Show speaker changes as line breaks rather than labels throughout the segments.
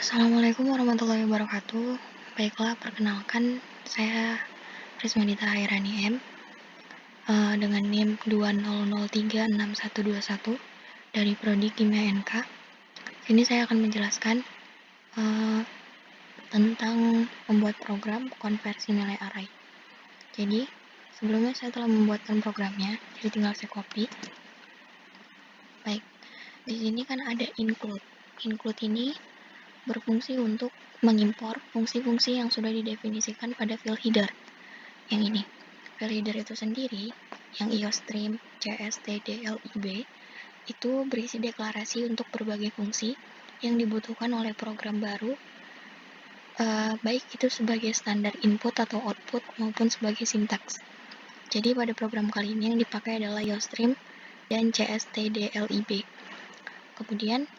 Assalamualaikum warahmatullahi wabarakatuh. Baiklah, perkenalkan saya Rismanita Hairani M dengan NIM 20036121 dari Prodi Kimia NK. Sini saya akan menjelaskan tentang membuat program konversi nilai array. Jadi, sebelumnya saya telah membuatkan programnya, jadi tinggal saya copy. Baik, di sini kan ada include. Include ini berfungsi untuk mengimpor fungsi-fungsi yang sudah didefinisikan pada file header. Yang ini, file header itu sendiri, yang IOStream, CSTDLIB, itu berisi deklarasi untuk berbagai fungsi yang dibutuhkan oleh program baru, baik itu sebagai standar input atau output maupun sebagai sintaks. Jadi pada program kali ini yang dipakai adalah IOStream dan CSTDLIB. Kemudian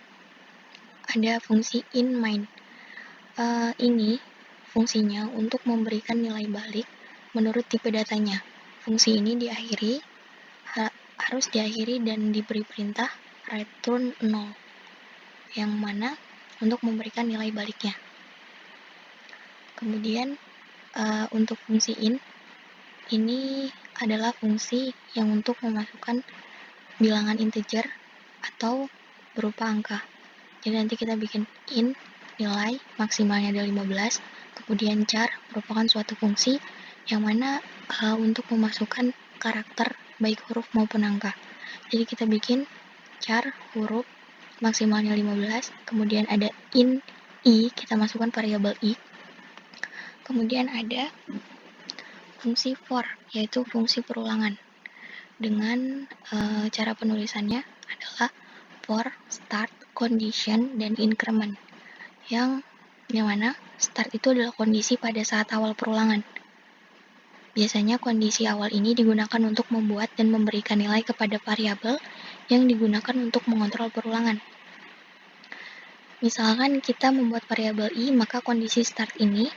ada fungsi inMain. Ini fungsinya untuk memberikan nilai balik menurut tipe datanya. Fungsi ini harus diakhiri dan diberi perintah return 0, yang mana untuk memberikan nilai baliknya. Kemudian untuk fungsi ini adalah fungsi yang untuk memasukkan bilangan integer atau berupa angka. Jadi nanti kita bikin int nilai maksimalnya ada 15, kemudian char merupakan suatu fungsi yang mana untuk memasukkan karakter baik huruf maupun angka. Jadi kita bikin char huruf maksimalnya 15, kemudian ada int i, kita masukkan variabel i. Kemudian ada fungsi for, yaitu fungsi perulangan. Dengan cara penulisannya adalah for start, condition, dan increment. Yang mana start itu adalah kondisi pada saat awal perulangan. Biasanya kondisi awal ini digunakan untuk membuat dan memberikan nilai kepada variabel yang digunakan untuk mengontrol perulangan. Misalkan kita membuat variabel i, maka kondisi start ini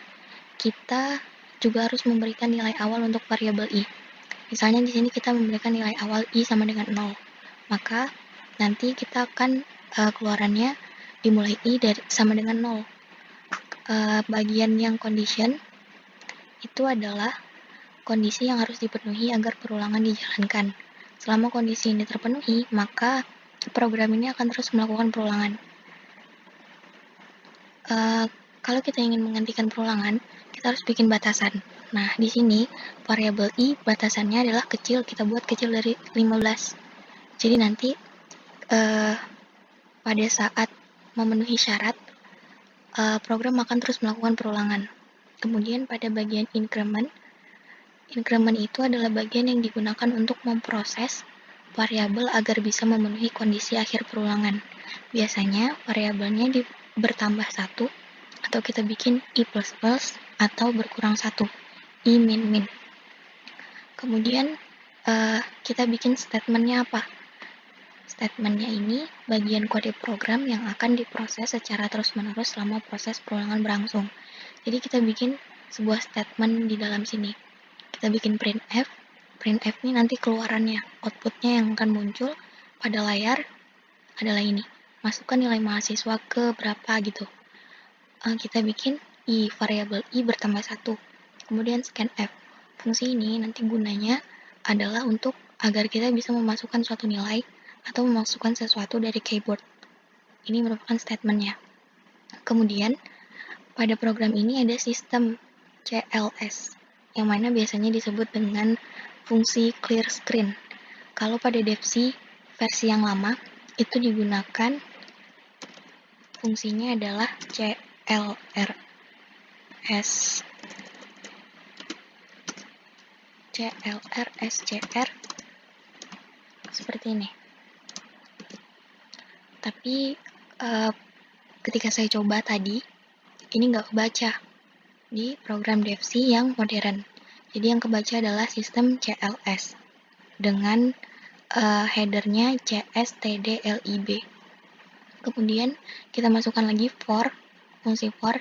kita juga harus memberikan nilai awal untuk variabel i. Misalnya di sini kita memberikan nilai awal i sama dengan 0, maka nanti kita akan keluarannya dimulai i sama dengan 0. Bagian yang condition itu adalah kondisi yang harus dipenuhi agar perulangan dijalankan. Selama kondisi ini terpenuhi, maka program ini akan terus melakukan perulangan. Kalau kita ingin menghentikan perulangan, kita harus bikin batasan. Nah, di sini variabel i batasannya adalah kecil, kita buat kecil dari 15. Jadi nanti pada saat memenuhi syarat, program akan terus melakukan perulangan. Kemudian pada bagian increment itu adalah bagian yang digunakan untuk memproses variabel agar bisa memenuhi kondisi akhir perulangan. Biasanya variabelnya bertambah 1, atau kita bikin i++ atau berkurang 1, i min. Kemudian kita bikin statementnya apa? Statementnya ini bagian kode program yang akan diproses secara terus-menerus selama proses perulangan berlangsung. Jadi kita bikin sebuah statement di dalam sini. Kita bikin printf. Printf ini nanti keluarannya, outputnya yang akan muncul pada layar adalah ini. Masukkan nilai mahasiswa ke berapa gitu. Kita bikin i, variabel i bertambah 1. Kemudian scanf. Fungsi ini nanti gunanya adalah untuk agar kita bisa memasukkan suatu nilai atau memasukkan sesuatu dari keyboard. Ini merupakan statementnya. Kemudian, pada program ini ada sistem CLS, yang mana biasanya disebut dengan fungsi clear screen. Kalau pada DevC versi yang lama, itu digunakan fungsinya adalah CLRSCR seperti ini. Tapi ketika saya coba tadi, ini nggak kebaca di program DevC yang modern. Jadi yang kebaca adalah sistem CLS dengan headernya CSTDLIB. Kemudian kita masukkan lagi for, fungsi for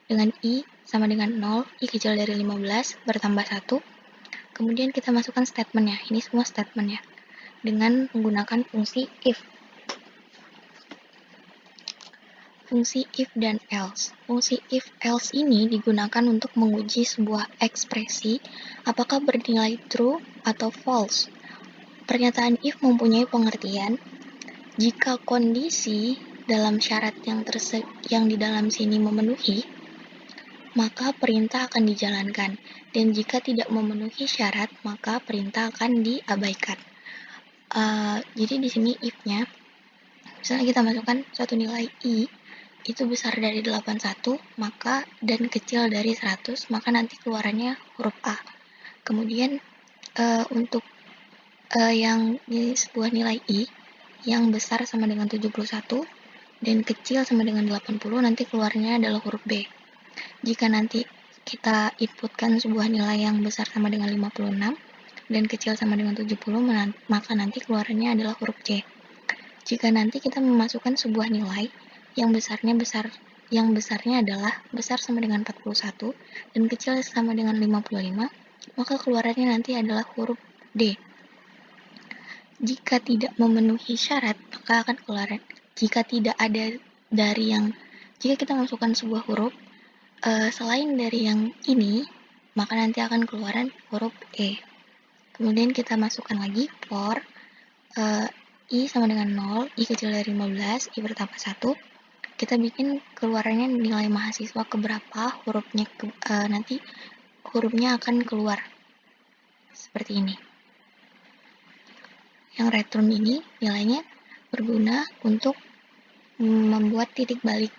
dengan i sama dengan 0, i kecil dari 15 bertambah 1. Kemudian kita masukkan statementnya, ini semua statementnya, dengan menggunakan fungsi if. fungsi if dan else. Fungsi if else ini digunakan untuk menguji sebuah ekspresi apakah bernilai true atau false. Pernyataan if mempunyai pengertian jika kondisi dalam syarat yang di dalam sini memenuhi, maka perintah akan dijalankan, dan jika tidak memenuhi syarat, maka perintah akan diabaikan. Jadi di sini if-nya, misalnya kita masukkan suatu nilai i itu besar dari 81, maka dan kecil dari 100, maka nanti keluarannya huruf A. Kemudian untuk yang sebuah nilai i yang besar sama dengan 71 dan kecil sama dengan 80, nanti keluarnya adalah huruf B. Jika nanti kita inputkan sebuah nilai yang besar sama dengan 56 dan kecil sama dengan 70, maka nanti keluarannya adalah huruf C. Jika nanti kita memasukkan sebuah nilai yang besarnya adalah besar sama dengan 41 dan kecil sama dengan 55, maka keluarannya nanti adalah huruf D. Jika tidak memenuhi syarat, maka akan keluar. Jika kita masukkan sebuah huruf selain dari yang ini, maka nanti akan keluaran huruf E. Kemudian kita masukkan lagi for i sama dengan 0, i kecil dari 15, i bertambah 1. Kita bikin keluarannya nilai mahasiswa keberapa, nanti hurufnya akan keluar seperti ini. Yang return ini nilainya berguna untuk membuat titik balik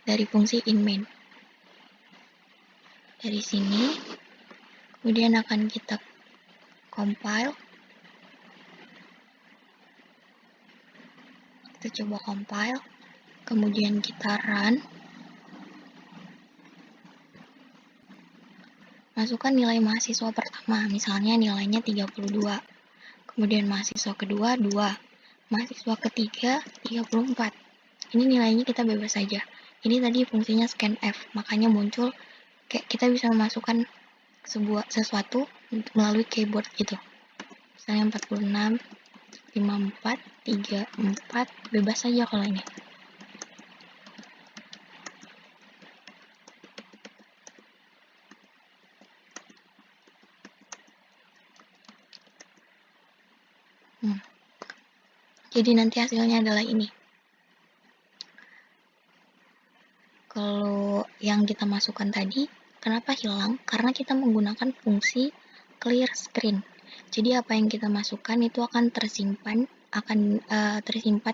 dari fungsi in main. Dari sini, kemudian akan kita compile. Kita coba compile, kemudian kita run. Masukkan nilai mahasiswa pertama, misalnya nilainya 32. Kemudian mahasiswa kedua 2. Mahasiswa ketiga 34. Ini nilainya kita bebas saja. Ini tadi fungsinya scanf, makanya muncul kayak kita bisa memasukkan sesuatu melalui keyboard gitu. Misalnya 46, 54, 34, bebas saja kalau ini. Jadi nanti hasilnya adalah ini. Kalau yang kita masukkan tadi, kenapa hilang? Karena kita menggunakan fungsi clear screen. Jadi apa yang kita masukkan itu akan tersimpan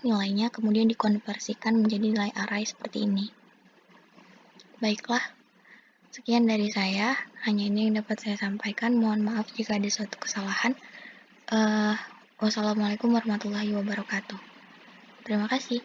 nilainya, kemudian dikonversikan menjadi nilai array seperti ini. Baiklah, sekian dari saya. Hanya ini yang dapat saya sampaikan. Mohon maaf jika ada suatu kesalahan. Wassalamualaikum warahmatullahi wabarakatuh. Terima kasih.